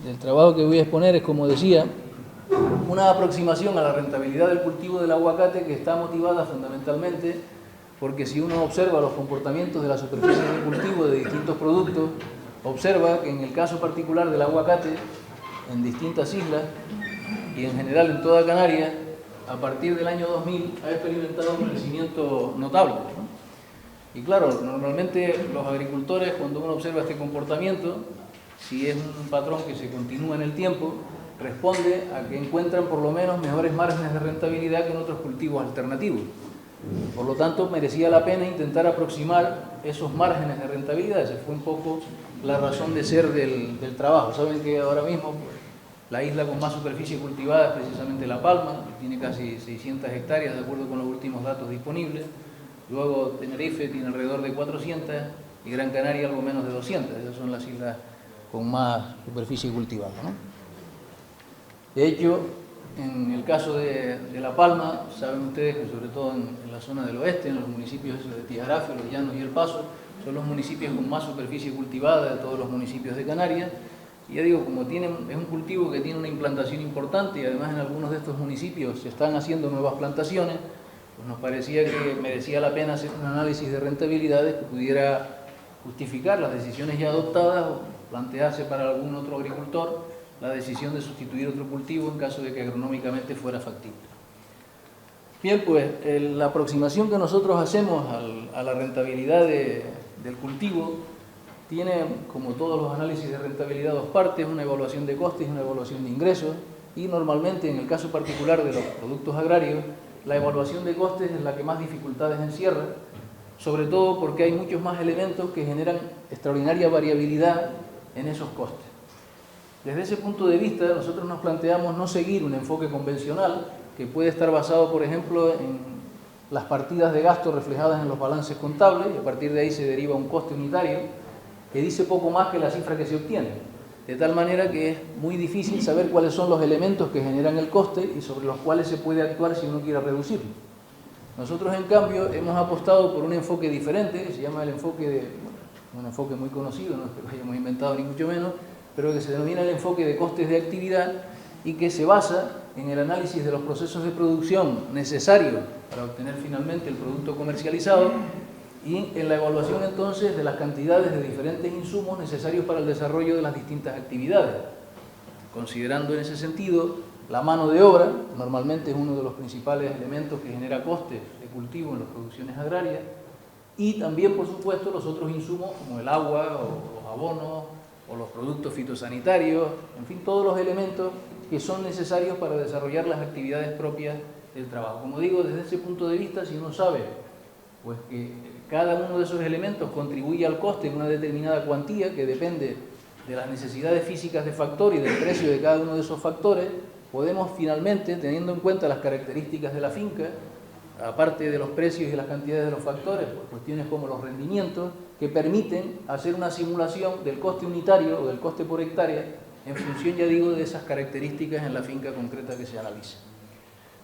del trabajo que voy a exponer es, como decía, una aproximación a la rentabilidad del cultivo del aguacate que está motivada fundamentalmente porque si uno observa los comportamientos de la superficie de cultivo de distintos productos, observa que en el caso particular del aguacate, en distintas islas y en general en toda Canarias, a partir del año 2000 ha experimentado un crecimiento notable, ¿no? Y claro, normalmente los agricultores, cuando uno observa este comportamiento, si es un patrón que se continúa en el tiempo, responde a que encuentran por lo menos mejores márgenes de rentabilidad que en otros cultivos alternativos. Por lo tanto, merecía la pena intentar aproximar esos márgenes de rentabilidad. Esa fue un poco la razón de ser del trabajo. Saben que ahora mismo la isla con más superficie cultivada es precisamente La Palma, que tiene casi 600 hectáreas de acuerdo con los últimos datos disponibles. Luego Tenerife tiene alrededor de 400 y Gran Canaria algo menos de 200. Esas son las islas con más superficie cultivada, ¿no? De hecho, en el caso de La Palma, saben ustedes que sobre todo en la zona del oeste, en los municipios de Tijarafe, Los Llanos y El Paso, son los municipios con más superficie cultivada de todos los municipios de Canarias. Y ya digo, como es un cultivo que tiene una implantación importante y además en algunos de estos municipios se están haciendo nuevas plantaciones, pues nos parecía que merecía la pena hacer un análisis de rentabilidades que pudiera justificar las decisiones ya adoptadas o plantearse para algún otro agricultor la decisión de sustituir otro cultivo en caso de que agronómicamente fuera factible. Bien, pues la aproximación que nosotros hacemos a la rentabilidad del cultivo tiene, como todos los análisis de rentabilidad, dos partes: una evaluación de costes y una evaluación de ingresos, y normalmente en el caso particular de los productos agrarios, la evaluación de costes es la que más dificultades encierra, sobre todo porque hay muchos más elementos que generan extraordinaria variabilidad en esos costes. Desde ese punto de vista, nosotros nos planteamos no seguir un enfoque convencional que puede estar basado, por ejemplo, en las partidas de gasto reflejadas en los balances contables, y a partir de ahí se deriva un coste unitario que dice poco más que la cifra que se obtiene, de tal manera que es muy difícil saber cuáles son los elementos que generan el coste y sobre los cuales se puede actuar si uno quiere reducirlo. Nosotros, en cambio, hemos apostado por un enfoque diferente, que se llama el enfoque un enfoque muy conocido, no es que lo hayamos inventado ni mucho menos, pero que se denomina el enfoque de costes de actividad y que se basa en el análisis de los procesos de producción necesarios para obtener finalmente el producto comercializado y en la evaluación entonces de las cantidades de diferentes insumos necesarios para el desarrollo de las distintas actividades, considerando en ese sentido la mano de obra. Normalmente es uno de los principales elementos que genera costes de cultivo en las producciones agrarias, y también, por supuesto, los otros insumos como el agua o los abonos o los productos fitosanitarios, en fin, todos los elementos que son necesarios para desarrollar las actividades propias del trabajo. Como digo, desde ese punto de vista, si uno sabe pues que cada uno de esos elementos contribuye al coste en una determinada cuantía que depende de las necesidades físicas de factor y del precio de cada uno de esos factores, podemos finalmente, teniendo en cuenta las características de la finca, aparte de los precios y las cantidades de los factores, pues cuestiones como los rendimientos, que permiten hacer una simulación del coste unitario o del coste por hectárea en función, ya digo, de esas características en la finca concreta que se analiza.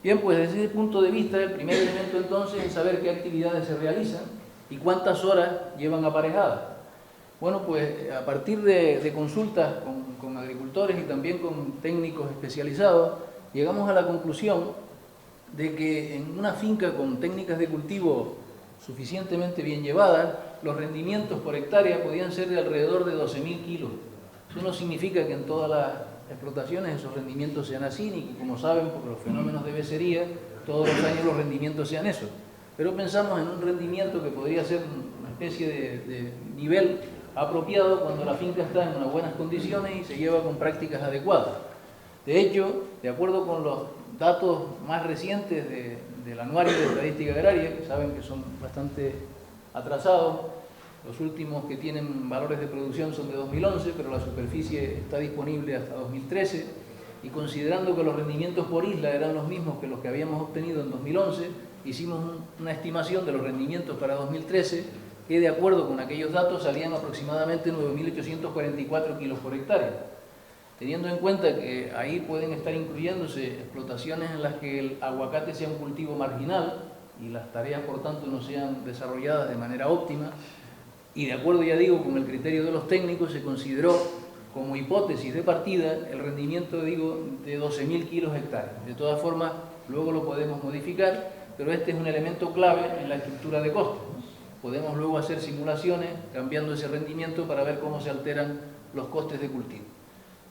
Bien, pues desde ese punto de vista, el primer elemento entonces es saber qué actividades se realizan y cuántas horas llevan aparejadas. Bueno, pues a partir de consultas con agricultores y también con técnicos especializados, llegamos a la conclusión de que en una finca con técnicas de cultivo suficientemente bien llevadas, los rendimientos por hectárea podían ser de alrededor de 12.000 kilos. Eso no significa que en todas las explotaciones esos rendimientos sean así, ni que, como saben, por los fenómenos de becería, todos los años los rendimientos sean esos. Pero pensamos en un rendimiento que podría ser una especie de nivel apropiado cuando la finca está en unas buenas condiciones y se lleva con prácticas adecuadas. De hecho, de acuerdo con los datos más recientes del Anuario de Estadística Agraria, que saben que son bastante atrasados, los últimos que tienen valores de producción son de 2011, pero la superficie está disponible hasta 2013, y considerando que los rendimientos por isla eran los mismos que los que habíamos obtenido en 2011, hicimos una estimación de los rendimientos para 2013, que de acuerdo con aquellos datos salían aproximadamente 9.844 kilos por hectárea. Teniendo en cuenta que ahí pueden estar incluyéndose explotaciones en las que el aguacate sea un cultivo marginal y las tareas, por tanto, no sean desarrolladas de manera óptima, y de acuerdo, ya digo, con el criterio de los técnicos, se consideró como hipótesis de partida el rendimiento, digo, de 12.000 kilos hectárea. De todas formas, luego lo podemos modificar, pero este es un elemento clave en la estructura de costes. Podemos luego hacer simulaciones cambiando ese rendimiento para ver cómo se alteran los costes de cultivo.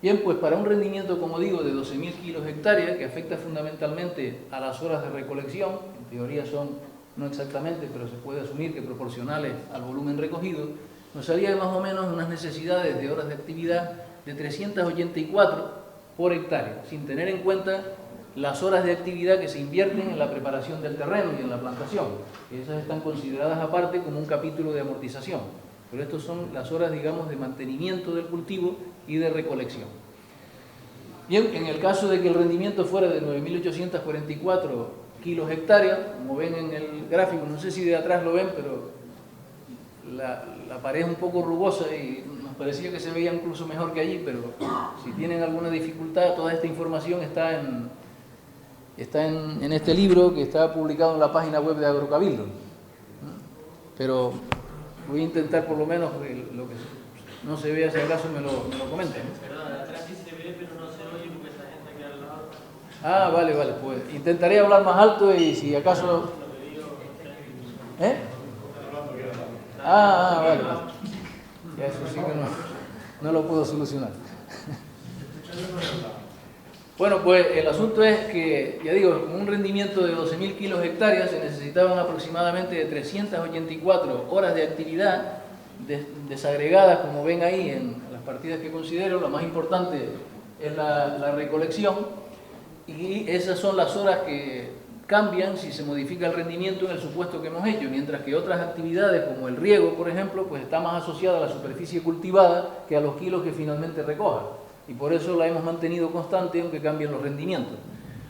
Bien, pues para un rendimiento, como digo, de 12.000 kilos hectárea, que afecta fundamentalmente a las horas de recolección, en teoría son, no exactamente, pero se puede asumir que proporcionales al volumen recogido, nos haría más o menos unas necesidades de horas de actividad de 384 por hectárea, sin tener en cuenta las horas de actividad que se invierten en la preparación del terreno y en la plantación, que esas están consideradas aparte como un capítulo de amortización. Pero estas son las horas, digamos, de mantenimiento del cultivo y de recolección. Bien, en el caso de que el rendimiento fuera de 9.844 kilos hectárea, como ven en el gráfico, no sé si de atrás lo ven, pero la pared es un poco rugosa y nos parecía que se veía incluso mejor que allí, pero si tienen alguna dificultad, toda esta información está en este libro que está publicado en la página web de Agrocabildo. Pero voy a intentar por lo menos que lo que no se vea, si acaso me lo comenten. Perdón, atrás sí se ve, pero no se oye porque esa gente aquí al lado. Ah, vale, pues intentaré hablar más alto y si acaso... ¿Eh? Vale. Ya eso sí que no lo puedo solucionar. Bueno, pues el asunto es que, ya digo, con un rendimiento de 12.000 kilos hectáreas se necesitaban aproximadamente de 384 horas de actividad desagregadas, como ven ahí en las partidas que considero. Lo más importante es la recolección, y esas son las horas que cambian si se modifica el rendimiento en el supuesto que hemos hecho, mientras que otras actividades como el riego, por ejemplo, pues está más asociada a la superficie cultivada que a los kilos que finalmente recoja, y por eso la hemos mantenido constante aunque cambien los rendimientos.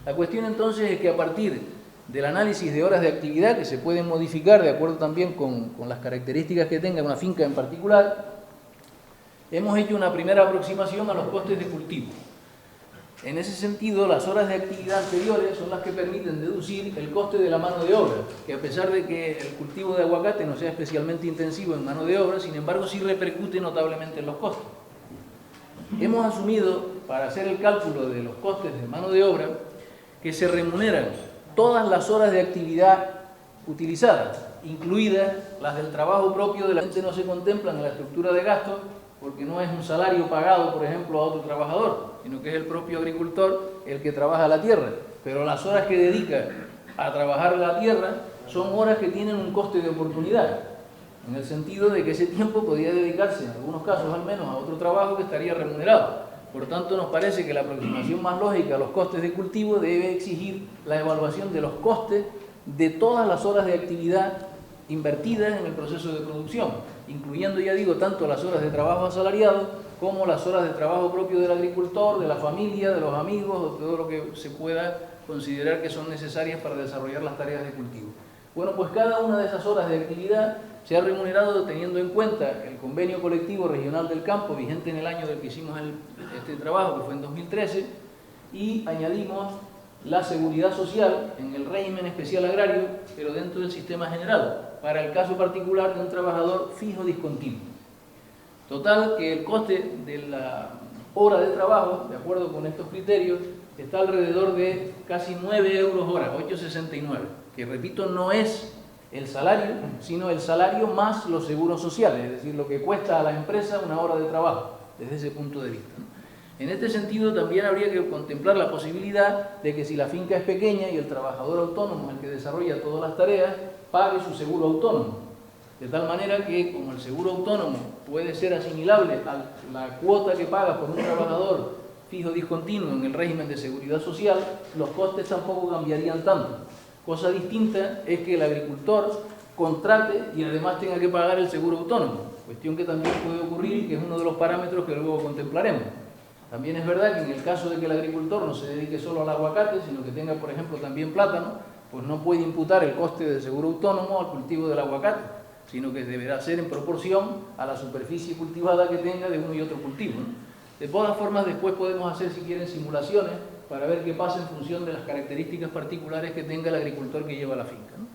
La cuestión entonces es que a partir del análisis de horas de actividad, que se pueden modificar de acuerdo también con las características que tenga una finca en particular, hemos hecho una primera aproximación a los costes de cultivo. En ese sentido, las horas de actividad anteriores son las que permiten deducir el coste de la mano de obra, que a pesar de que el cultivo de aguacate no sea especialmente intensivo en mano de obra, sin embargo sí repercute notablemente en los costes. Hemos asumido, para hacer el cálculo de los costes de mano de obra, que se remuneran todas las horas de actividad utilizadas, incluidas las del trabajo propio de la gente. No se contemplan en la estructura de gastos porque no es un salario pagado, por ejemplo, a otro trabajador, sino que es el propio agricultor el que trabaja la tierra. Pero las horas que dedica a trabajar la tierra son horas que tienen un coste de oportunidad, en el sentido de que ese tiempo podría dedicarse, en algunos casos al menos, a otro trabajo que estaría remunerado. Por tanto, nos parece que la aproximación más lógica a los costes de cultivo debe exigir la evaluación de los costes de todas las horas de actividad invertidas en el proceso de producción, incluyendo, ya digo, tanto las horas de trabajo asalariado como las horas de trabajo propio del agricultor, de la familia, de los amigos, o todo lo que se pueda considerar que son necesarias para desarrollar las tareas de cultivo. Bueno, pues cada una de esas horas de actividad se ha remunerado teniendo en cuenta el convenio colectivo regional del campo vigente en el año del que hicimos este trabajo, que fue en 2013, y añadimos la seguridad social en el régimen especial agrario, pero dentro del sistema general, para el caso particular de un trabajador fijo discontinuo. Total, que el coste de la hora de trabajo, de acuerdo con estos criterios, está alrededor de casi 9 euros hora, 8,69, que repito, no es el salario, sino el salario más los seguros sociales, es decir, lo que cuesta a la empresa una hora de trabajo, desde ese punto de vista. En este sentido, también habría que contemplar la posibilidad de que si la finca es pequeña y el trabajador autónomo, el que desarrolla todas las tareas, pague su seguro autónomo. De tal manera que, como el seguro autónomo puede ser asimilable a la cuota que paga por un trabajador fijo discontinuo en el régimen de seguridad social, los costes tampoco cambiarían tanto. Cosa distinta es que el agricultor contrate y además tenga que pagar el seguro autónomo, cuestión que también puede ocurrir y que es uno de los parámetros que luego contemplaremos. También es verdad que en el caso de que el agricultor no se dedique solo al aguacate, sino que tenga, por ejemplo, también plátano, pues no puede imputar el coste del seguro autónomo al cultivo del aguacate, sino que deberá ser en proporción a la superficie cultivada que tenga de uno y otro cultivo, ¿no? De todas formas, después podemos hacer, si quieren, simulaciones para ver qué pasa en función de las características particulares que tenga el agricultor que lleva la finca, ¿no?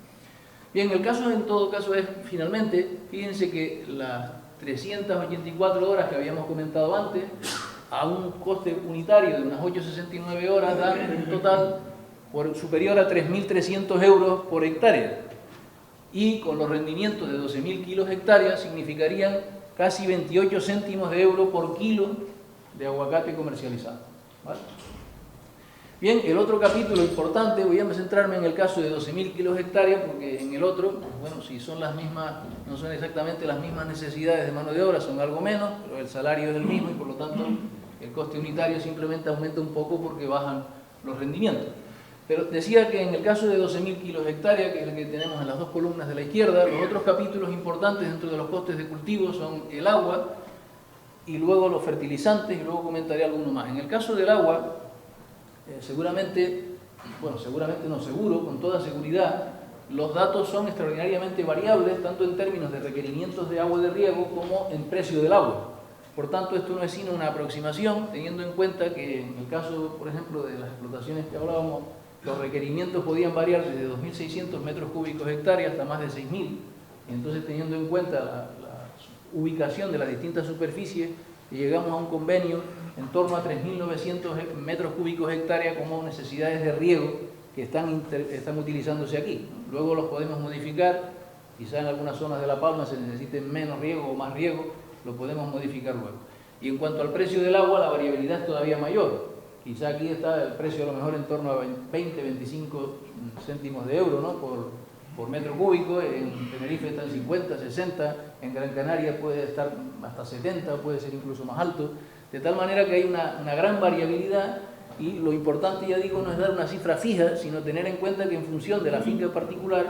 Bien, el caso en todo caso es, finalmente, fíjense que las 384 horas que habíamos comentado antes, a un coste unitario de unas 8,69 horas, dan un total superior a 3.300 euros por hectárea. Y con los rendimientos de 12.000 kilos hectárea significarían casi 28 céntimos de euro por kilo de aguacate comercializado, ¿vale? Bien, el otro capítulo importante, voy a centrarme en el caso de 12.000 kilos hectárea, porque en el otro, bueno, si son las mismas, no son exactamente las mismas necesidades de mano de obra, son algo menos, pero el salario es el mismo y por lo tanto el coste unitario simplemente aumenta un poco porque bajan los rendimientos. Pero decía que en el caso de 12.000 kilos hectárea, que es el que tenemos en las dos columnas de la izquierda, los otros capítulos importantes dentro de los costes de cultivo son el agua y luego los fertilizantes, y luego comentaré alguno más. En el caso del agua, seguramente no, seguro, con toda seguridad, los datos son extraordinariamente variables, tanto en términos de requerimientos de agua de riego como en precio del agua. Por tanto, esto no es sino una aproximación, teniendo en cuenta que en el caso, por ejemplo, de las explotaciones que hablábamos, los requerimientos podían variar desde 2.600 metros cúbicos hectárea hasta más de 6.000. Y entonces, teniendo en cuenta la ubicación de las distintas superficies, llegamos a un convenio en torno a 3.900 metros cúbicos hectárea como necesidades de riego que están utilizándose aquí. Luego los podemos modificar, quizá en algunas zonas de La Palma se necesiten menos riego o más riego, lo podemos modificar luego. Y en cuanto al precio del agua, la variabilidad es todavía mayor. Quizá aquí está el precio a lo mejor en torno a 20, 25 céntimos de euro, ¿no? por metro cúbico. En Tenerife está en 50, 60, en Gran Canaria puede estar hasta 70, puede ser incluso más alto. De tal manera que hay una gran variabilidad y lo importante, ya digo, no es dar una cifra fija, sino tener en cuenta que en función de la finca particular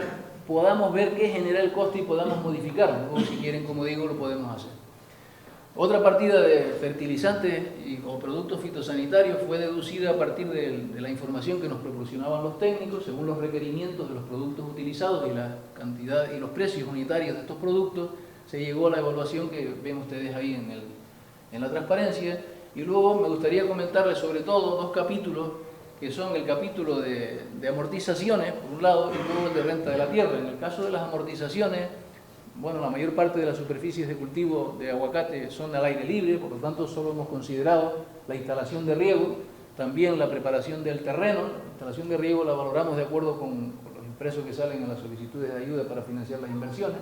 podamos ver qué genera el coste y podamos modificarlo, o si quieren, como digo, lo podemos hacer. Otra partida de fertilizantes o productos fitosanitarios fue deducida a partir de la información que nos proporcionaban los técnicos, según los requerimientos de los productos utilizados y la cantidad y los precios unitarios de estos productos, se llegó a la evaluación que ven ustedes ahí en la transparencia. Y luego me gustaría comentarles sobre todo dos capítulos, que son el capítulo de amortizaciones, por un lado, y luego el de renta de la tierra. En el caso de las amortizaciones, bueno, la mayor parte de las superficies de cultivo de aguacate son al aire libre, por lo tanto solo hemos considerado la instalación de riego, también la preparación del terreno. La instalación de riego la valoramos de acuerdo con los impresos que salen en las solicitudes de ayuda para financiar las inversiones.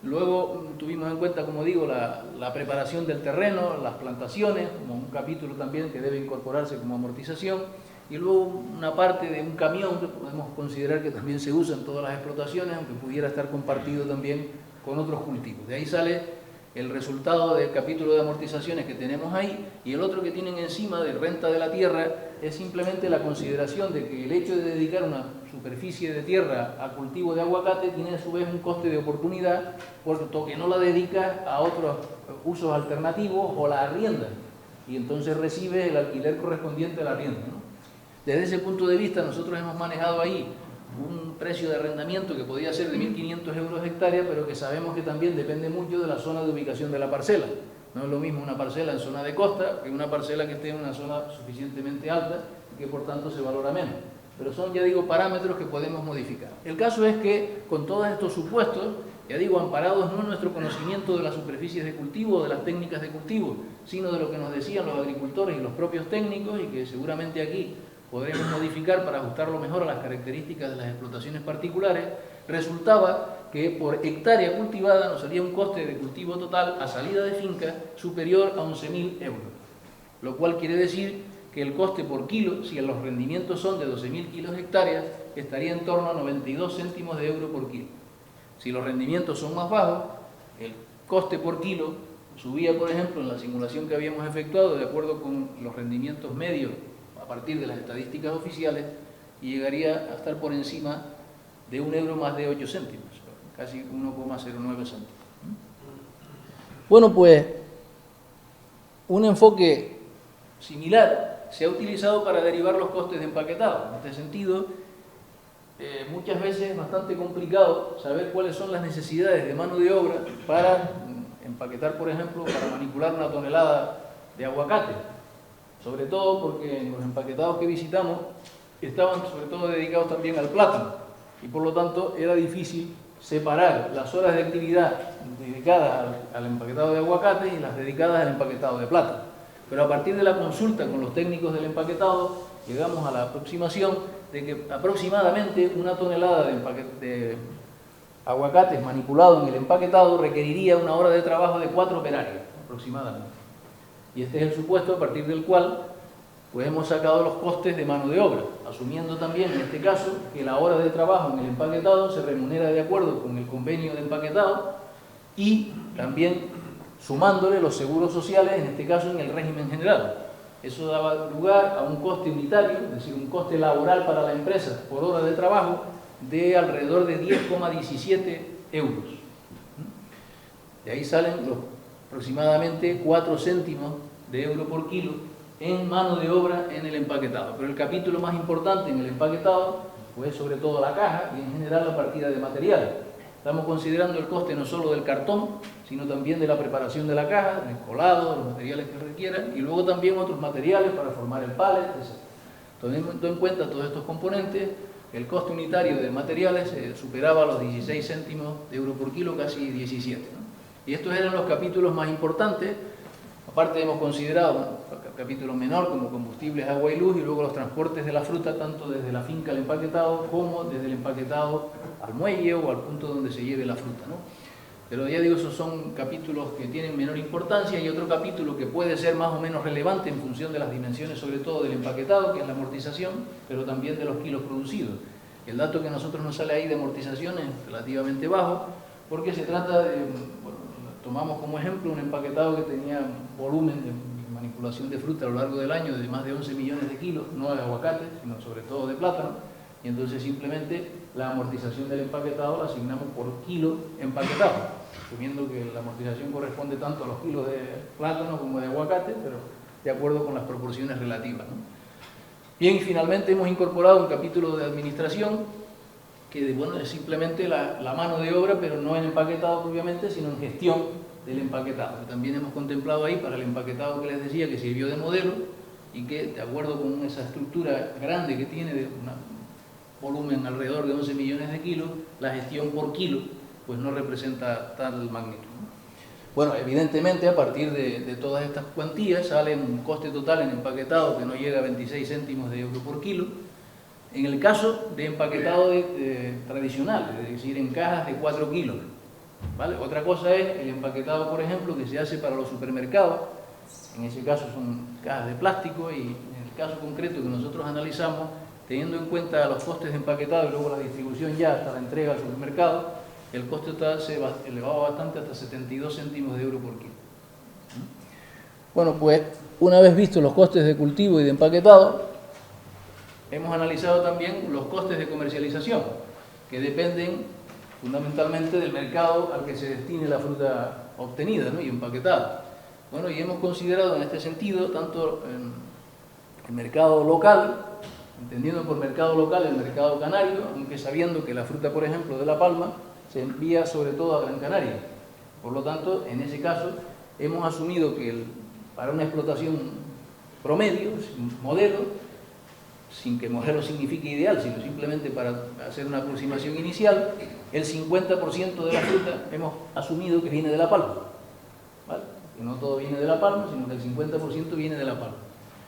Luego tuvimos en cuenta, como digo, la preparación del terreno, las plantaciones, como un capítulo también que debe incorporarse como amortización, y luego una parte de un camión que podemos considerar que también se usa en todas las explotaciones, aunque pudiera estar compartido también con otros cultivos. De ahí sale el resultado del capítulo de amortizaciones que tenemos ahí, y el otro que tienen encima de renta de la tierra es simplemente la consideración de que el hecho de dedicar una superficie de tierra a cultivo de aguacate tiene a su vez un coste de oportunidad, puesto que no la dedica a otros usos alternativos o la arrienda, y entonces recibe el alquiler correspondiente a la arrienda, ¿no? Desde ese punto de vista nosotros hemos manejado ahí un precio de arrendamiento que podía ser de 1.500 euros hectárea, pero que sabemos que también depende mucho de la zona de ubicación de la parcela. No es lo mismo una parcela en zona de costa que una parcela que esté en una zona suficientemente alta y que por tanto se valora menos. Pero son, ya digo, parámetros que podemos modificar. El caso es que con todos estos supuestos, ya digo, amparados no en nuestro conocimiento de las superficies de cultivo o de las técnicas de cultivo, sino de lo que nos decían los agricultores y los propios técnicos, y que seguramente aquí podremos modificar para ajustarlo mejor a las características de las explotaciones particulares, resultaba que por hectárea cultivada nos salía un coste de cultivo total a salida de finca superior a 11.000 euros, lo cual quiere decir que el coste por kilo, si los rendimientos son de 12.000 kilos hectáreas, estaría en torno a 92 céntimos de euro por kilo. Si los rendimientos son más bajos, el coste por kilo subía, por ejemplo, en la simulación que habíamos efectuado, de acuerdo con los rendimientos medios a partir de las estadísticas oficiales, y llegaría a estar por encima de 1 euro más de 8 céntimos, casi 1,09 céntimos. Bueno, pues un enfoque similar se ha utilizado para derivar los costes de empaquetado. En este sentido, muchas veces es bastante complicado saber cuáles son las necesidades de mano de obra para empaquetar, por ejemplo, para manipular una tonelada de aguacate. Sobre todo porque en los empaquetados que visitamos estaban sobre todo dedicados también al plátano, y por lo tanto era difícil separar las horas de actividad dedicadas al empaquetado de aguacate y las dedicadas al empaquetado de plátano. Pero a partir de la consulta con los técnicos del empaquetado, llegamos a la aproximación de que aproximadamente una tonelada de aguacates manipulado en el empaquetado requeriría una hora de trabajo de 4 operarios, aproximadamente. Y este es el supuesto a partir del cual pues hemos sacado los costes de mano de obra, asumiendo también en este caso que la hora de trabajo en el empaquetado se remunera de acuerdo con el convenio de empaquetado y también sumándole los seguros sociales, en este caso en el régimen general. Eso daba lugar a un coste unitario, es decir, un coste laboral para la empresa por hora de trabajo de alrededor de 10,17 euros. De ahí salen los aproximadamente 4 céntimos de euro por kilo en mano de obra en el empaquetado. Pero el capítulo más importante en el empaquetado pues sobre todo la caja y en general la partida de materiales. Estamos considerando el coste no solo del cartón, sino también de la preparación de la caja, del colado, los materiales que requieran, y luego también otros materiales para formar el pallet, etc. Teniendo en cuenta todos estos componentes, el coste unitario de materiales superaba los 16 céntimos de euro por kilo, casi 17, ¿no? Y estos eran los capítulos más importantes. Aparte hemos considerado capítulos menor como combustibles, agua y luz, y luego los transportes de la fruta, tanto desde la finca al empaquetado como desde el empaquetado al muelle o al punto donde se lleve la fruta, ¿no? Pero ya digo, esos son capítulos que tienen menor importancia, y otro capítulo que puede ser más o menos relevante en función de las dimensiones, sobre todo del empaquetado, que es la amortización, pero también de los kilos producidos. El dato que a nosotros nos sale ahí de amortización es relativamente bajo, porque se trata de, bueno, tomamos como ejemplo un empaquetado que tenía volumen de manipulación de fruta a lo largo del año de más de 11 millones de kilos, no de aguacate, sino sobre todo de plátano, y entonces simplemente la amortización del empaquetado la asignamos por kilo empaquetado, asumiendo que la amortización corresponde tanto a los kilos de plátano como de aguacate, pero de acuerdo con las proporciones relativas, ¿no? Bien, y finalmente hemos incorporado un capítulo de administración que, bueno, es simplemente la mano de obra, pero no en empaquetado propiamente, sino en gestión del empaquetado, que también hemos contemplado ahí para el empaquetado que les decía, que sirvió de modelo y que, de acuerdo con esa estructura grande que tiene, de un volumen alrededor de 11 millones de kilos, la gestión por kilo pues no representa tal magnitud, ¿no? Bueno, evidentemente a partir de todas estas cuantías sale un coste total en empaquetado que no llega a 26 céntimos de euro por kilo, en el caso de empaquetado tradicional, es decir, en cajas de 4 kilos. ¿Vale? Otra cosa es el empaquetado, por ejemplo, que se hace para los supermercados. En ese caso son cajas de plástico, y en el caso concreto que nosotros analizamos, teniendo en cuenta los costes de empaquetado y luego la distribución ya hasta la entrega al supermercado, el coste total se elevaba bastante hasta 72 céntimos de euro por kilo. Bueno, pues una vez vistos los costes de cultivo y de empaquetado, hemos analizado también los costes de comercialización, que dependen fundamentalmente del mercado al que se destine la fruta obtenida, ¿no?, y empaquetada. Bueno, y hemos considerado en este sentido tanto el mercado local, entendiendo por mercado local el mercado canario, aunque sabiendo que la fruta, por ejemplo, de La Palma se envía sobre todo a Gran Canaria. Por lo tanto, en ese caso, hemos asumido que para una explotación promedio, modelo, sin que modelo signifique ideal, sino simplemente para hacer una aproximación inicial, el 50% de la fruta hemos asumido que viene de La Palma, ¿vale? Que no todo viene de La Palma, sino que el 50% viene de La Palma.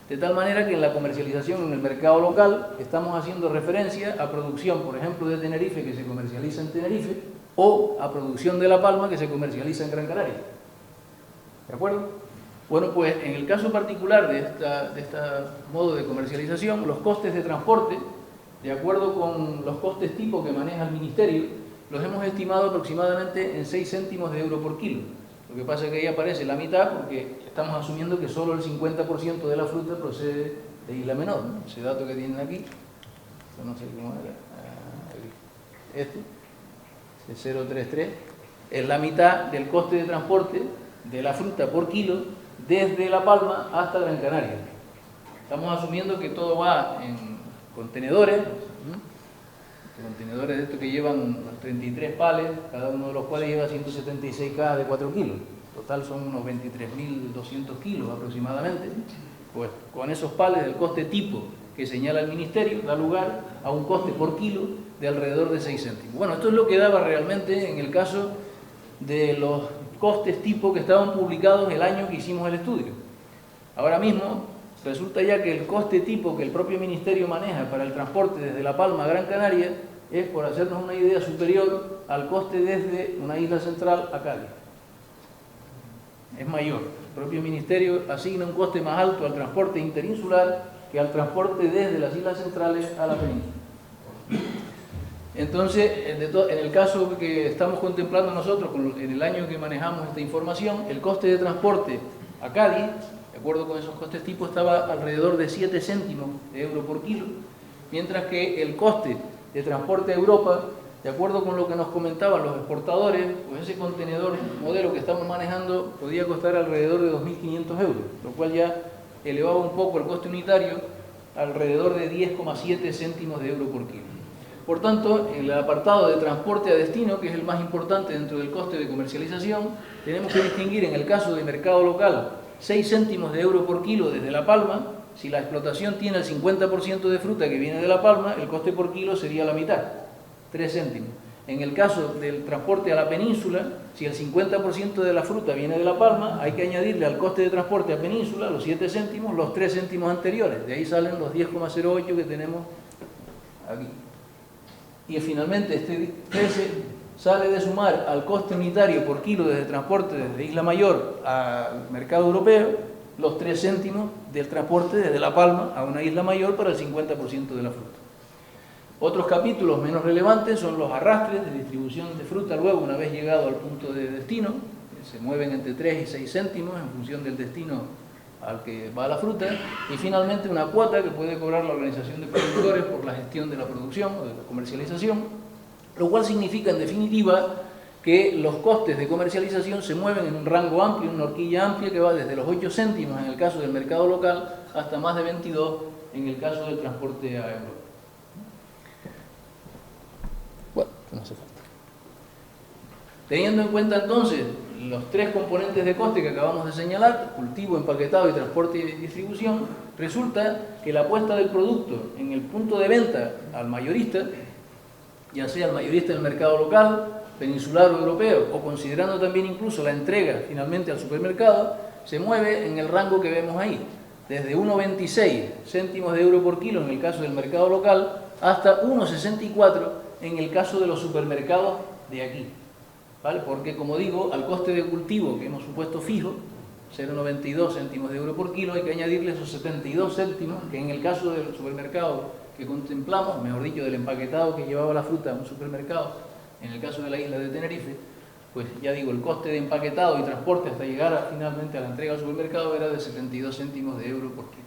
De tal manera que en la comercialización en el mercado local estamos haciendo referencia a producción, por ejemplo, de Tenerife, que se comercializa en Tenerife, o a producción de La Palma, que se comercializa en Gran Canaria. ¿De acuerdo? Bueno, pues en el caso particular de este modo de comercialización, los costes de transporte, de acuerdo con los costes tipo que maneja el Ministerio, los hemos estimado aproximadamente en 6 céntimos de euro por kilo. Lo que pasa es que ahí aparece la mitad porque estamos asumiendo que solo el 50% de la fruta procede de Isla Menor, ¿no? Ese dato que tienen aquí, no sé cómo era, este 033, es la mitad del coste de transporte de la fruta por kilo desde La Palma hasta Gran Canaria. Estamos asumiendo que todo va en contenedores, contenedores de estos que llevan 33 pales, cada uno de los cuales lleva 176 cajas de 4 kilos. Total son unos 23.200 kilos aproximadamente. Pues con esos pales el coste tipo que señala el Ministerio da lugar a un coste por kilo de alrededor de 6 céntimos. Bueno, esto es lo que daba realmente en el caso de los costes tipo que estaban publicados el año que hicimos el estudio. Ahora mismo resulta ya que el coste tipo que el propio Ministerio maneja para el transporte desde La Palma a Gran Canaria es, por hacernos una idea, superior al coste desde una isla central a Cádiz. Es mayor. El propio Ministerio asigna un coste más alto al transporte interinsular que al transporte desde las islas centrales a la península. Entonces, en el caso que estamos contemplando nosotros, en el año que manejamos esta información, el coste de transporte a Cádiz, de acuerdo con esos costes tipo, estaba alrededor de 7 céntimos de euro por kilo, mientras que el coste de transporte a Europa, de acuerdo con lo que nos comentaban los exportadores, pues ese contenedor modelo que estamos manejando podía costar alrededor de 2.500 euros, lo cual ya elevaba un poco el coste unitario alrededor de 10,7 céntimos de euro por kilo. Por tanto, en el apartado de transporte a destino, que es el más importante dentro del coste de comercialización, tenemos que distinguir en el caso de mercado local 6 céntimos de euro por kilo desde La Palma. Si la explotación tiene el 50% de fruta que viene de La Palma, el coste por kilo sería la mitad, 3 céntimos. En el caso del transporte a la península, si el 50% de la fruta viene de La Palma, hay que añadirle al coste de transporte a península los 7 céntimos, los 3 céntimos anteriores. De ahí salen los 10,08 que tenemos aquí. Y finalmente este 13 sale de sumar al coste unitario por kilo desde transporte desde Isla Mayor al mercado europeo los 3 céntimos del transporte desde La Palma a una Isla Mayor para el 50% de la fruta. Otros capítulos menos relevantes son los arrastres de distribución de fruta luego una vez llegado al punto de destino, que se mueven entre 3 y 6 céntimos en función del destino al que va la fruta, y finalmente una cuota que puede cobrar la organización de productores por la gestión de la producción o de la comercialización, lo cual significa en definitiva que los costes de comercialización se mueven en un rango amplio, en una horquilla amplia que va desde los 8 céntimos en el caso del mercado local hasta más de 22 en el caso del transporte a Europa. Bueno, no hace falta. Teniendo en cuenta entonces los 3 componentes de coste que acabamos de señalar, cultivo, empaquetado y transporte y distribución, resulta que la puesta del producto en el punto de venta al mayorista, ya sea el mayorista del mercado local, peninsular o europeo, o considerando también incluso la entrega finalmente al supermercado, se mueve en el rango que vemos ahí, desde 1,26 céntimos de euro por kilo en el caso del mercado local, hasta 1,64 en el caso de los supermercados de aquí. ¿Vale? Porque, como digo, al coste de cultivo que hemos supuesto fijo, 0,92 céntimos de euro por kilo, hay que añadirle esos 72 céntimos, que en el caso del supermercado que contemplamos, mejor dicho, del empaquetado que llevaba la fruta a un supermercado, en el caso de la isla de Tenerife, pues ya digo, el coste de empaquetado y transporte hasta llegar finalmente a la entrega al supermercado era de 72 céntimos de euro por kilo.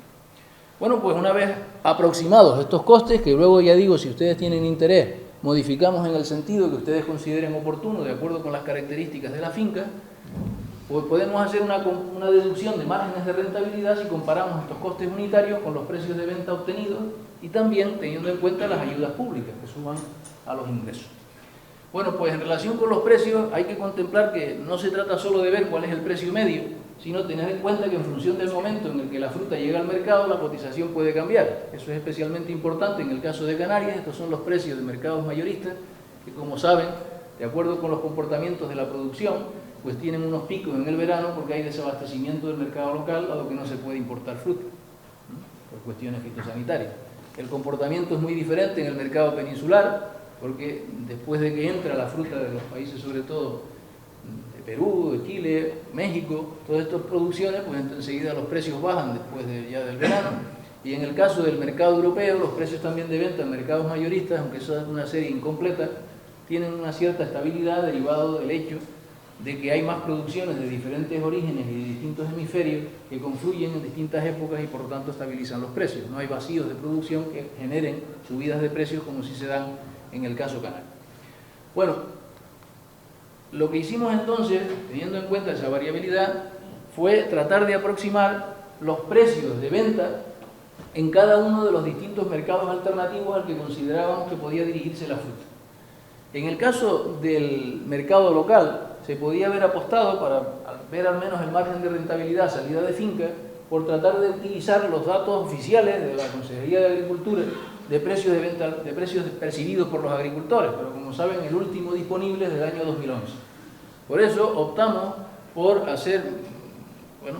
Bueno, pues una vez aproximados estos costes, que luego ya digo, si ustedes tienen interés, modificamos en el sentido que ustedes consideren oportuno, de acuerdo con las características de la finca, pues podemos hacer una deducción de márgenes de rentabilidad si comparamos estos costes unitarios con los precios de venta obtenidos y también teniendo en cuenta las ayudas públicas que suman a los ingresos. Bueno, pues en relación con los precios hay que contemplar que no se trata solo de ver cuál es el precio medio, sino tener en cuenta que en función del momento en el que la fruta llega al mercado, la cotización puede cambiar. Eso es especialmente importante en el caso de Canarias. Estos son los precios de mercados mayoristas, que como saben, de acuerdo con los comportamientos de la producción, pues tienen unos picos en el verano porque hay desabastecimiento del mercado local, dado que no se puede importar fruta, por cuestiones fitosanitarias. El comportamiento es muy diferente en el mercado peninsular, porque después de que entra la fruta de los países, sobre todo de Perú, de Chile, México, todas estas producciones, pues enseguida los precios bajan después ya del verano. Y en el caso del mercado europeo, los precios también de venta en mercados mayoristas, aunque eso es una serie incompleta, tienen una cierta estabilidad derivado del hecho de que hay más producciones de diferentes orígenes y de distintos hemisferios que confluyen en distintas épocas y por lo tanto estabilizan los precios. No hay vacíos de producción que generen subidas de precios como si se dan en el caso canario. Bueno, lo que hicimos entonces, teniendo en cuenta esa variabilidad, fue tratar de aproximar los precios de venta en cada uno de los distintos mercados alternativos al que considerábamos que podía dirigirse la fruta. En el caso del mercado local, se podía haber apostado para ver al menos el margen de rentabilidad salida de finca por tratar de utilizar los datos oficiales de la Consejería de Agricultura de precios de venta, de precios percibidos por los agricultores, pero como saben el último disponible es del año 2011. Por eso optamos por hacer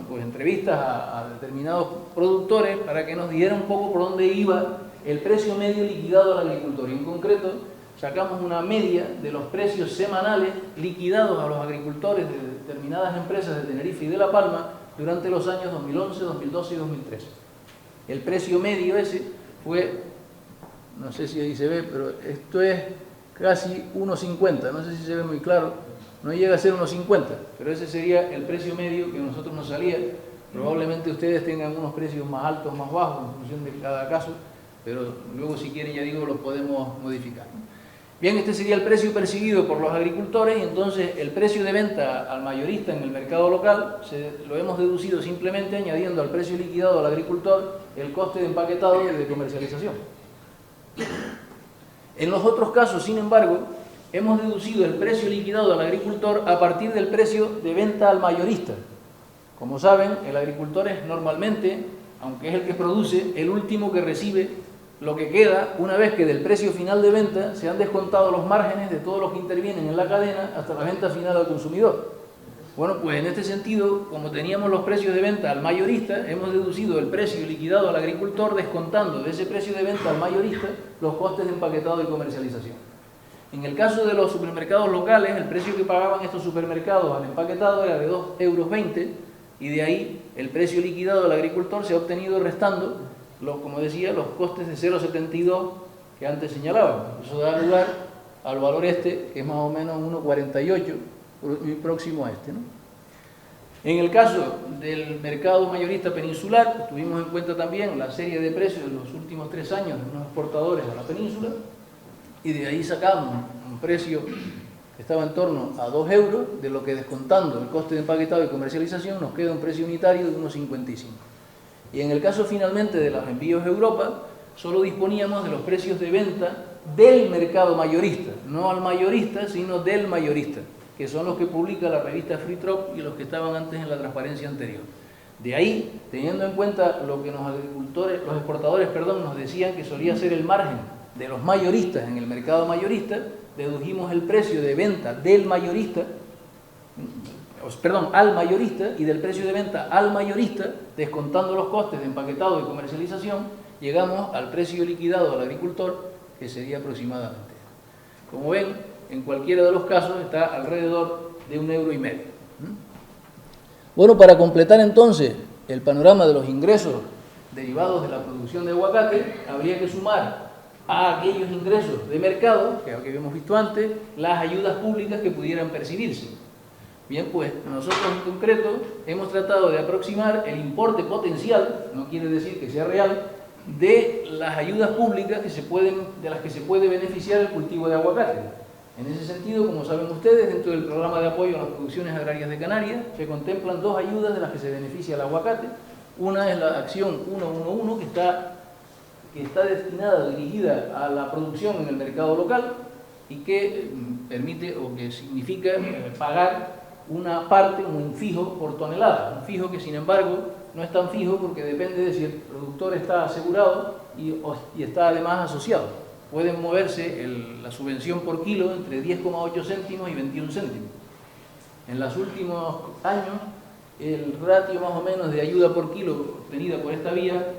pues entrevistas a determinados productores para que nos dieran un poco por dónde iba el precio medio liquidado al agricultor. Y en concreto sacamos una media de los precios semanales liquidados a los agricultores de determinadas empresas de Tenerife y de La Palma durante los años 2011, 2012 y 2013. El precio medio ese fue, no sé si ahí se ve, pero esto es casi 1,50, no sé si se ve muy claro, no llega a ser 1,50, pero ese sería el precio medio que a nosotros nos salía. Probablemente ustedes tengan unos precios más altos, más bajos, en función de cada caso, pero luego si quieren, ya digo, los podemos modificar. Bien, este sería el precio percibido por los agricultores y entonces el precio de venta al mayorista en el mercado local lo hemos deducido simplemente añadiendo al precio liquidado al agricultor el coste de empaquetado y de comercialización. En los otros casos, sin embargo, hemos deducido el precio liquidado al agricultor a partir del precio de venta al mayorista. Como saben, el agricultor es normalmente, aunque es el que produce, el último que recibe lo que queda una vez que del precio final de venta se han descontado los márgenes de todos los que intervienen en la cadena hasta la venta final al consumidor. Bueno, pues en este sentido, como teníamos los precios de venta al mayorista, hemos deducido el precio liquidado al agricultor descontando de ese precio de venta al mayorista los costes de empaquetado y comercialización. En el caso de los supermercados locales, el precio que pagaban estos supermercados al empaquetado era de 2,20 € y de ahí el precio liquidado al agricultor se ha obtenido restando, como decía, los costes de 0,72 que antes señalábamos. Eso da lugar al valor este, que es más o menos 1,48, muy próximo a este, ¿no? En el caso del mercado mayorista peninsular, tuvimos en cuenta también la serie de precios de los últimos 3 años de unos exportadores a la península, y de ahí sacamos un precio que estaba en torno a 2 €, de lo que descontando el coste de empaquetado y comercialización nos queda un precio unitario de 1,55. Y en el caso finalmente de los envíos a Europa, solo disponíamos de los precios de venta del mercado mayorista, no al mayorista, sino del mayorista, que son los que publica la revista Free Trade y los que estaban antes en la transparencia anterior. De ahí, teniendo en cuenta lo que los exportadores nos decían que solía ser el margen de los mayoristas en el mercado mayorista, dedujimos el precio de venta del mayorista, al mayorista, y del precio de venta al mayorista, descontando los costes de empaquetado y comercialización, llegamos al precio liquidado al agricultor, que sería aproximadamente. Como ven, en cualquiera de los casos está alrededor de 1,5 €. Bueno, para completar entonces el panorama de los ingresos derivados de la producción de aguacate, habría que sumar a aquellos ingresos de mercado, que habíamos visto antes, las ayudas públicas que pudieran percibirse. Bien, pues nosotros en concreto hemos tratado de aproximar el importe potencial, no quiere decir que sea real, de las ayudas públicas de las que se puede beneficiar el cultivo de aguacate. En ese sentido, como saben ustedes, dentro del programa de apoyo a las producciones agrarias de Canarias se contemplan 2 ayudas de las que se beneficia el aguacate. Una es la acción 111, que está destinada, dirigida a la producción en el mercado local y que permite o que significa pagar una parte, un fijo por tonelada, un fijo que sin embargo no es tan fijo porque depende de si el productor está asegurado y está además asociado. Pueden moverse la subvención por kilo entre 10,8 céntimos y 21 céntimos. En los últimos años, el ratio más o menos de ayuda por kilo obtenida por esta vía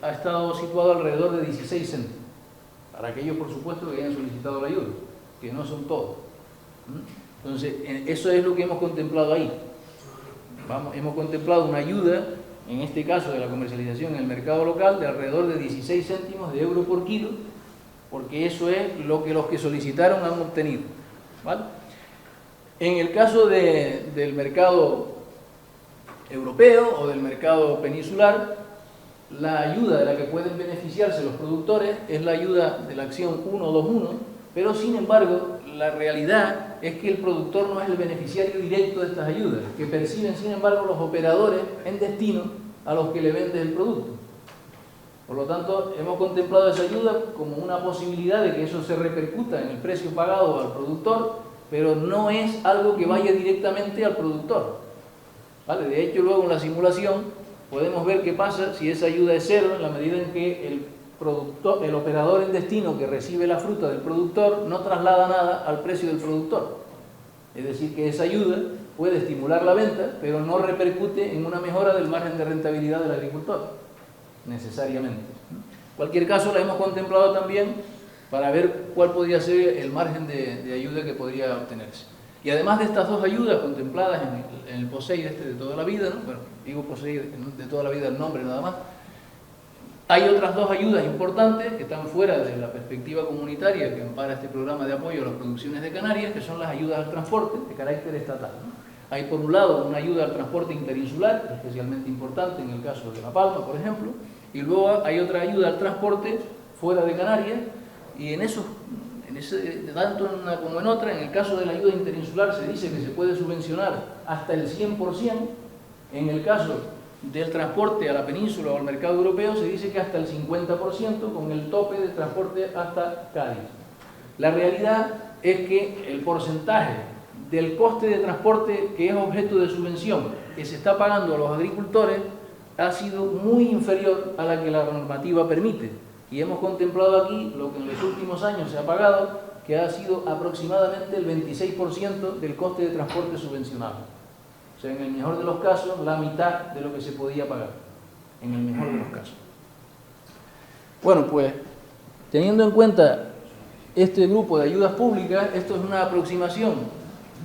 ha estado situado alrededor de 16 céntimos. Para aquellos, por supuesto, que hayan solicitado la ayuda, que no son todos. Entonces, eso es lo que hemos contemplado ahí. Hemos contemplado una ayuda, en este caso de la comercialización en el mercado local, de alrededor de 16 céntimos de euro por kilo, porque eso es lo que los que solicitaron han obtenido, ¿vale? En el caso del mercado europeo o del mercado peninsular, la ayuda de la que pueden beneficiarse los productores es la ayuda de la acción 121, pero sin embargo la realidad es que el productor no es el beneficiario directo de estas ayudas, que perciben sin embargo los operadores en destino a los que le venden el producto. Por lo tanto, hemos contemplado esa ayuda como una posibilidad de que eso se repercuta en el precio pagado al productor, pero no es algo que vaya directamente al productor, ¿vale? De hecho, luego en la simulación podemos ver qué pasa si esa ayuda es cero, en la medida en que el operador en destino que recibe la fruta del productor no traslada nada al precio del productor. Es decir, que esa ayuda puede estimular la venta, pero no repercute en una mejora del margen de rentabilidad del agricultor, necesariamente. En cualquier caso, la hemos contemplado también para ver cuál podría ser el margen de ayuda que podría obtenerse. Y además de estas dos ayudas contempladas en el POSEI de toda la vida, ¿no? Bueno, digo POSEI de toda la vida el nombre nada más, hay otras dos ayudas importantes que están fuera de la perspectiva comunitaria que ampara este programa de apoyo a las producciones de Canarias, que son las ayudas al transporte de carácter estatal, ¿no? Hay por un lado una ayuda al transporte interinsular, especialmente importante en el caso de La Palma, por ejemplo, y luego hay otra ayuda al transporte fuera de Canarias, y tanto en una como en otra, en el caso de la ayuda interinsular se dice que se puede subvencionar hasta el 100%, en el caso del transporte a la península o al mercado europeo se dice que hasta el 50%, con el tope de transporte hasta Cádiz. La realidad es que el porcentaje del coste de transporte que es objeto de subvención que se está pagando a los agricultores ha sido muy inferior a la que la normativa permite. Y hemos contemplado aquí lo que en los últimos años se ha pagado, que ha sido aproximadamente el 26% del coste de transporte subvencionado. O sea, en el mejor de los casos, la mitad de lo que se podía pagar. En el mejor de los casos. Bueno, pues, teniendo en cuenta este grupo de ayudas públicas, esto es una aproximación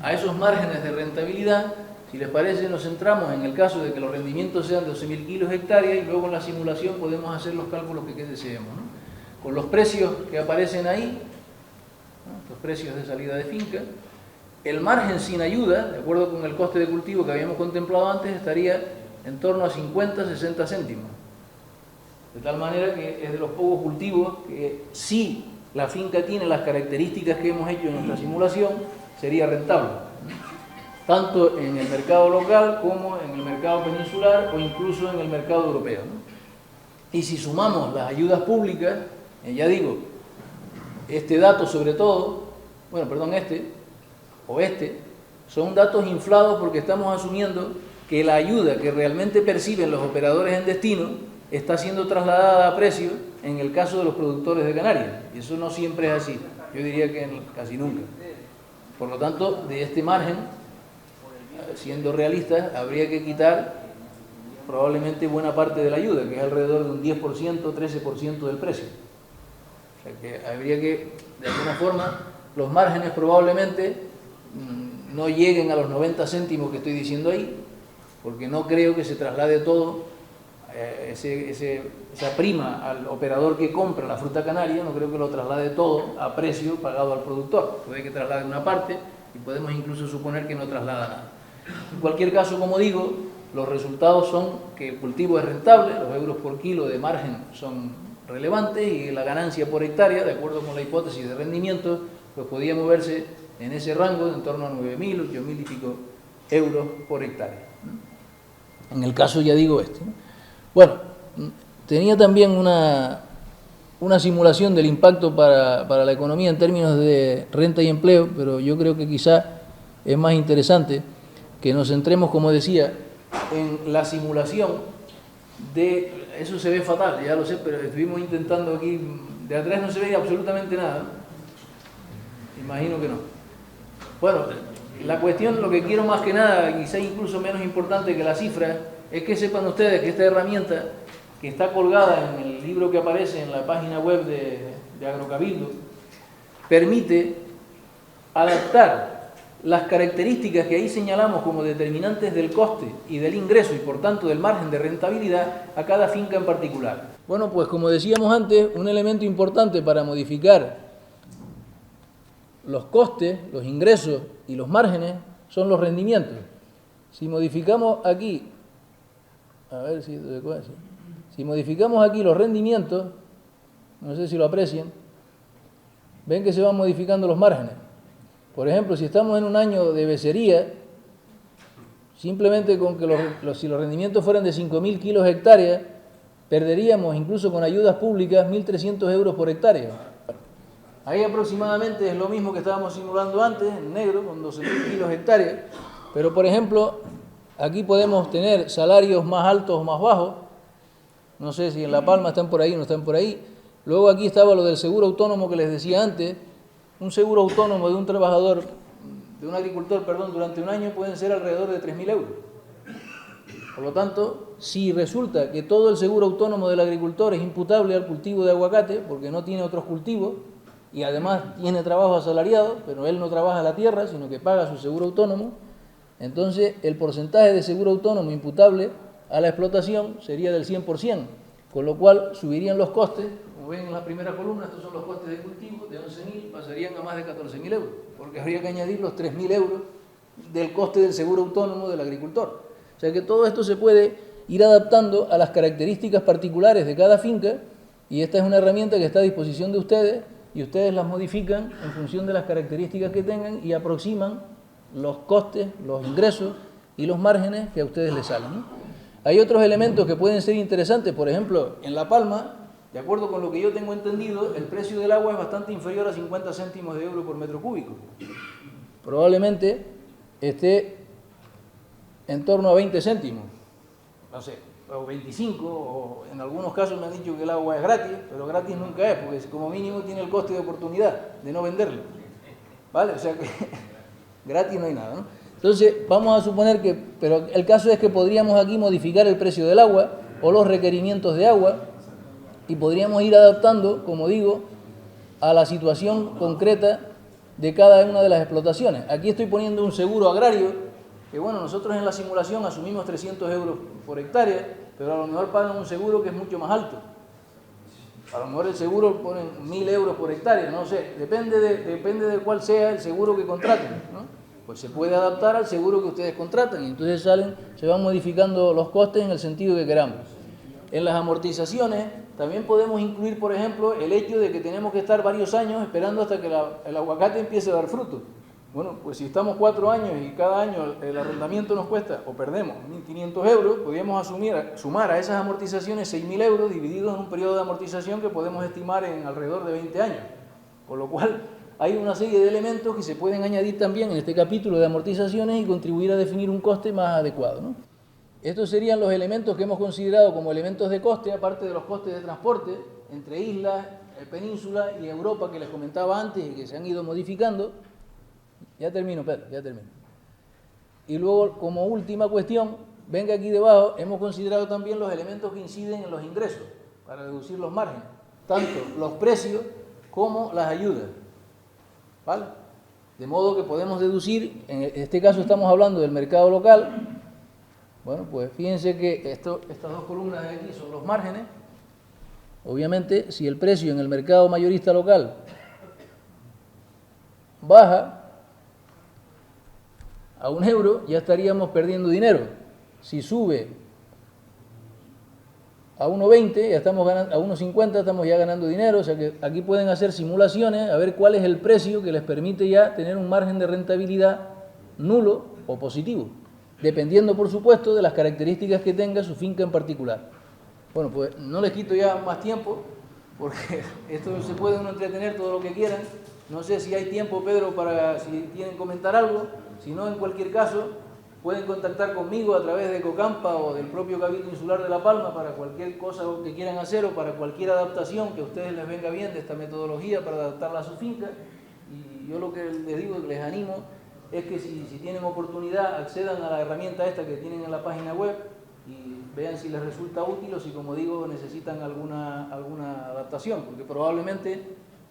a esos márgenes de rentabilidad. Si les parece, nos centramos en el caso de que los rendimientos sean de 12.000 kilos hectárea y luego en la simulación podemos hacer los cálculos que deseemos, ¿no? Con los precios que aparecen ahí, ¿no? Los precios de salida de finca, el margen sin ayuda, de acuerdo con el coste de cultivo que habíamos contemplado antes, estaría en torno a 50-60 céntimos. De tal manera que es de los pocos cultivos que, si la finca tiene las características que hemos hecho en nuestra simulación, sería rentable, tanto en el mercado local como en el mercado peninsular o incluso en el mercado europeo, ¿no? Y si sumamos las ayudas públicas, ya digo, este dato sobre todo, bueno, perdón, son datos inflados porque estamos asumiendo que la ayuda que realmente perciben los operadores en destino está siendo trasladada a precio en el caso de los productores de Canarias. Y eso no siempre es así, yo diría que casi nunca. Por lo tanto, de este margen, siendo realistas, habría que quitar probablemente buena parte de la ayuda, que es alrededor de un 10%, 13% del precio. O sea que habría que, de alguna forma, los márgenes probablemente no lleguen a los 90 céntimos que estoy diciendo ahí, porque no creo que se traslade todo, esa prima al operador que compra la fruta canaria, no creo que lo traslade todo a precio pagado al productor. Puede que traslade una parte y podemos incluso suponer que no traslada nada. En cualquier caso, como digo, los resultados son que el cultivo es rentable, los euros por kilo de margen son relevantes y la ganancia por hectárea, de acuerdo con la hipótesis de rendimiento, pues podía moverse en ese rango de en torno a 9.000, 8.000 y pico euros por hectárea. En el caso, ya digo, ¿no? Bueno, tenía también una simulación del impacto para la economía en términos de renta y empleo, pero yo creo que quizá es más interesante que nos centremos, como decía, en la simulación de... Eso se ve fatal, ya lo sé, pero estuvimos intentando aquí... De atrás no se ve absolutamente nada, ¿no? Imagino que no. Bueno, la cuestión, lo que quiero más que nada, quizá incluso menos importante que la cifra, es que sepan ustedes que esta herramienta, que está colgada en el libro que aparece en la página web de Agrocabildo, permite adaptar las características que ahí señalamos como determinantes del coste y del ingreso y por tanto del margen de rentabilidad a cada finca en particular. Bueno, pues como decíamos antes, un elemento importante para modificar los costes, los ingresos y los márgenes son los rendimientos. Si modificamos aquí, si modificamos aquí los rendimientos, no sé si lo aprecian, ven que se van modificando los márgenes. Por ejemplo, si estamos en un año de becería, simplemente con que si los rendimientos fueran de 5.000 kilos hectárea, perderíamos, incluso con ayudas públicas, 1.300 euros por hectárea. Ahí aproximadamente es lo mismo que estábamos simulando antes, en negro, con 12.000 kilos hectárea. Pero, por ejemplo, Aquí podemos tener salarios más altos o más bajos. No sé si en La Palma están por ahí o no están por ahí. Luego aquí estaba lo del seguro autónomo que les decía antes. Un seguro autónomo de un trabajador, de un agricultor, perdón, durante un año pueden ser alrededor de 3.000 euros. Por lo tanto, si resulta que todo el seguro autónomo del agricultor es imputable al cultivo de aguacate, porque no tiene otros cultivos, y además tiene trabajo asalariado, pero él no trabaja la tierra, sino que paga su seguro autónomo, entonces el porcentaje de seguro autónomo imputable a la explotación sería del 100%, con lo cual subirían los costes, como ven en la primera columna, estos son los costes de cultivo, de 11.000 pasarían a más de 14.000 euros, porque habría que añadir los 3.000 euros del coste del seguro autónomo del agricultor. O sea que todo esto se puede ir adaptando a las características particulares de cada finca, y esta es una herramienta que está a disposición de ustedes, y ustedes las modifican en función de las características que tengan y aproximan los costes, los ingresos y los márgenes que a ustedes les salen, ¿no? Hay otros elementos que pueden ser interesantes. Por ejemplo, en La Palma, de acuerdo con lo que yo tengo entendido, el precio del agua es bastante inferior a 50 céntimos de euro por metro cúbico. Probablemente esté en torno a 20 céntimos, no sé, o 25, o en algunos casos me han dicho que el agua es gratis, pero gratis nunca es, porque como mínimo tiene el coste de oportunidad de no venderlo, ¿vale? O sea que gratis no hay nada, ¿no? Entonces, vamos a suponer que, pero el caso es que podríamos aquí modificar el precio del agua o los requerimientos de agua y podríamos ir adaptando, como digo, a la situación concreta de cada una de las explotaciones. Aquí estoy poniendo un seguro agrario, que bueno, nosotros en la simulación asumimos 300 euros por hectárea, pero a lo mejor pagan un seguro que es mucho más alto. A lo mejor el seguro ponen 1.000 euros por hectárea, no sé, depende de cuál sea el seguro que contraten, ¿no? Pues se puede adaptar al seguro que ustedes contratan y entonces se van modificando los costes en el sentido que queramos. En las amortizaciones también podemos incluir, por ejemplo, el hecho de que tenemos que estar varios años esperando hasta que el aguacate empiece a dar fruto. Bueno, pues si estamos 4 años y cada año el arrendamiento nos cuesta o perdemos 1.500 euros, podríamos sumar a esas amortizaciones 6.000 euros divididos en un periodo de amortización que podemos estimar en alrededor de 20 años. Con lo cual, hay una serie de elementos que se pueden añadir también en este capítulo de amortizaciones y contribuir a definir un coste más adecuado, ¿no? Estos serían los elementos que hemos considerado como elementos de coste, aparte de los costes de transporte entre islas, península y Europa que les comentaba antes y que se han ido modificando. Ya termino, Pedro, ya termino. Y luego, como última cuestión, ven que aquí debajo hemos considerado también los elementos que inciden en los ingresos para reducir los márgenes, tanto los precios como las ayudas, ¿vale? De modo que podemos deducir, en este caso estamos hablando del mercado local. Bueno, pues fíjense que estas dos columnas de aquí son los márgenes. Obviamente, si el precio en el mercado mayorista local baja a 1 euro, ya estaríamos perdiendo dinero. Si sube a 1,20, ya estamos ganando, a 1,50 estamos ya ganando dinero. O sea que aquí pueden hacer simulaciones a ver cuál es el precio que les permite ya tener un margen de rentabilidad nulo o positivo, dependiendo, por supuesto, de las características que tenga su finca en particular. Bueno, pues no les quito ya más tiempo, porque esto se puede uno entretener todo lo que quieran. No sé si hay tiempo, Pedro, para si quieren comentar algo. Si no, en cualquier caso, pueden contactar conmigo a través de Ecocampa o del propio Cabildo Insular de La Palma para cualquier cosa que quieran hacer o para cualquier adaptación que a ustedes les venga bien de esta metodología para adaptarla a su finca. Y yo lo que les digo, les animo, es que si tienen oportunidad accedan a la herramienta esta que tienen en la página web y vean si les resulta útil o si, como digo, necesitan alguna adaptación, porque probablemente,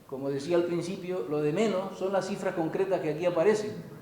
como decía al principio, lo de menos son las cifras concretas que aquí aparecen.